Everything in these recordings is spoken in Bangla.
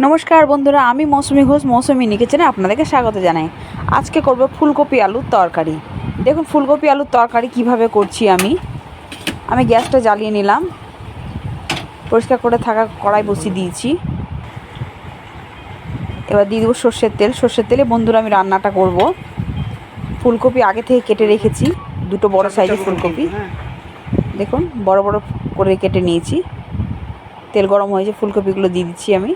নমস্কার বন্ধুরা, আমি মৌসুমি ঘোষ, মৌসুমি কিচেনে আপনাদেরকে স্বাগত জানাই। আজকে করব ফুলকপি আলুর তরকারি। দেখুন ফুলকপি আলুর তরকারি কিভাবে করছি। আমি গ্যাসটা জ্বালিয়ে নিলাম, পরিষ্কার করে থাকা কড়াই বসিয়ে দিয়েছি। এবার দিয়ে দেবো সর্ষের তেল। সর্ষের তেলে বন্ধুরা আমি রান্নাটা করব। ফুলকপি আগে থেকে কেটে রেখেছি, দুটো বড় সাইজের ফুলকপি। দেখুন বড় বড় করে কেটে নিয়েছি। তেল গরম হয়েছে, ফুলকপিগুলো দিয়ে দিচ্ছি আমি।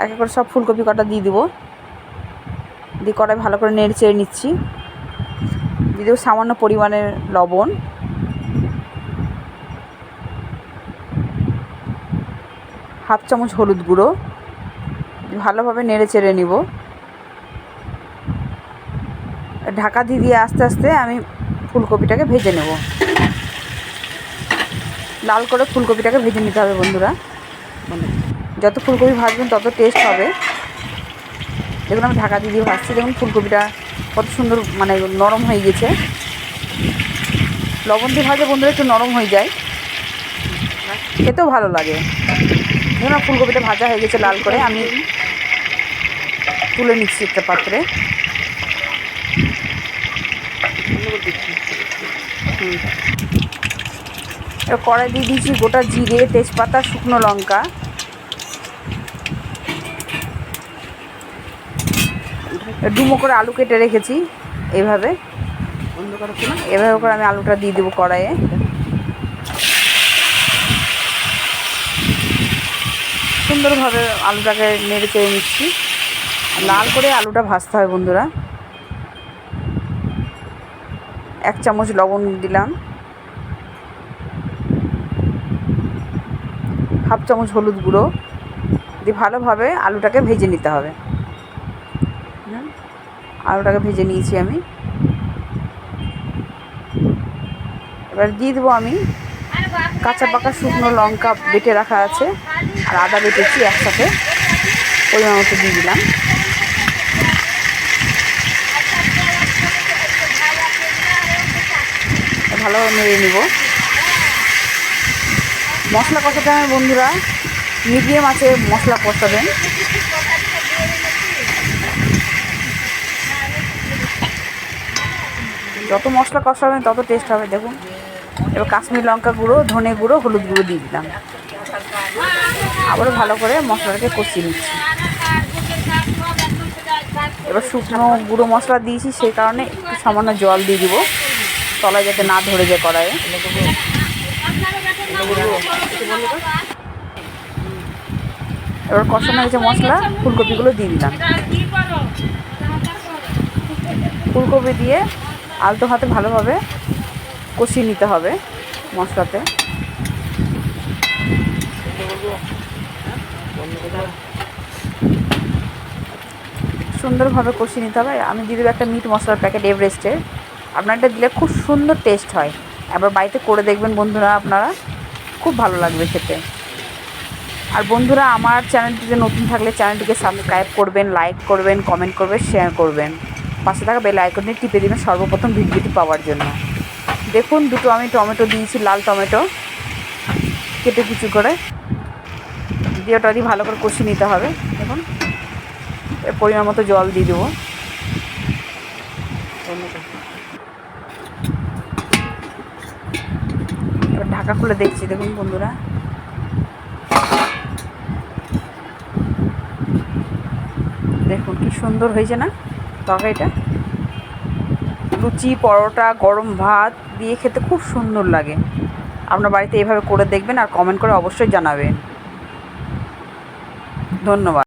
এক এক করে সব ফুলকপি কটা দিয়ে দেবো। দিয়ে কড়াই ভালো করে নেড়ে চেড়ে নিচ্ছি। দিয়ে দেবো সামান্য পরিমাণের লবণ, হাফ চামচ হলুদ গুঁড়ো। ভালোভাবে নেড়ে চেড়ে নিব। ঢাকা দিয়ে দিয়ে আস্তে আস্তে আমি ফুলকপিটাকে ভেজে নেব। লাল করে ফুলকপিটাকে ভেজে নিতে হবে বন্ধুরা। যত ফুলকপি ভাজবেন তত টেস্ট হবে। দেখুন আমি ঢাকা দিয়ে দিয়ে ভাজছি। দেখুন ফুলকপিটা কত সুন্দর নরম হয়ে গেছে। লবণ দিয়ে ভাজলে বন্ধুরা একটু নরম হয়ে যায়, খেতেও ভালো লাগে। দেখুন ফুলকপিটা ভাজা হয়ে গেছে লাল করে। আমি তুলে নিচ্ছি একটা পাত্রে। এবার কড়াই দিয়ে দিয়েছি গোটা জিরে, তেজপাতা, শুকনো লঙ্কা। ডুমো করে আলু কেটে রেখেছি। এভাবে করে আমি আলুটা দিয়ে দেবো কড়াইয়ে। সুন্দরভাবে আলুটাকে নেড়ে চেড়ে নিচ্ছি। লাল করে আলুটা ভাজতে হয় বন্ধুরা। 1 চামচ লবণ দিলাম, হাফ চামচ হলুদ গুঁড়ো দিয়ে ভালোভাবে আলুটাকে ভেজে নিতে হবে। আলুটাকে ভেজে নিয়েছি আমি। এবার দিয়ে দেবো আমি কাঁচা পাকা শুকনো লঙ্কা বেটে রাখা আছে, আর আদা বেটেছি একসাথে পরিমাণ মতো দিয়ে দিলাম। ভালোভাবে নেড়ে নেব। মশলা কষাতে হবে বন্ধুরা, মিডিয়াম আছে মশলা কষাবেন। যত মশলা কষাবেন তত টেস্ট হবে। দেখুন এবার কাশ্মীর লঙ্কা গুঁড়ো, ধনে গুঁড়ো, হলুদ গুঁড়ো দিয়ে দিলাম। আবারও ভালো করে মশলাটাকে কষিয়ে নিচ্ছি। এবার শুকনো গুঁড়ো মশলা দিয়েছি, সেই কারণে একটু সামান্য জল দিয়ে দিব, তলায় যাতে না ধরে যায় কড়াইয়ে। এবার কষানো হয়েছে মশলা, ফুলকপিগুলো দিয়ে দিলাম। ফুলকপি দিয়ে আলতো হাতে ভালোভাবে কষিয়ে নিতে হবে মশলাতে। সুন্দরভাবে কষিয়ে নিতে হবে। আমি দিয়ে দেবো একটা মিট মশলার প্যাকেট এভারেস্টের। আপনারটা দিলে খুব সুন্দর টেস্ট হয়। এবার বাড়িতে করে দেখবেন বন্ধুরা, আপনারা খুব ভালো লাগবে খেতে। আর বন্ধুরা আমার চ্যানেলটিতে নতুন থাকলে চ্যানেলটিকে সাবস্ক্রাইব করবেন, লাইক করবেন, কমেন্ট করবেন, শেয়ার করবেন। পাশে থাকা বেল আইকনটি টিপে দেবেন সর্বপ্রথম ভিডিওটি পাওয়ার জন্য। দেখুন দুটো আমি টমেটো দিয়েছি, লাল টমেটো কেটে কুচি করে দিয়ে ওটা দিয়ে ভালো করে কষিয়ে নিতে হবে। দেখুন পরিমাণ মতো জল দিয়ে দেবো। এবার ঢাকা খুলে দেখছি। দেখুন বন্ধুরা দেখুন কি সুন্দর হয়েছে না তরকারিটা। লুচি, পরোটা, গরম ভাত দিয়ে খেতে খুব সুন্দর লাগে। আপনার বাড়িতে এভাবে করে দেখবেন আর কমেন্ট করে অবশ্যই জানাবেন। ধন্যবাদ।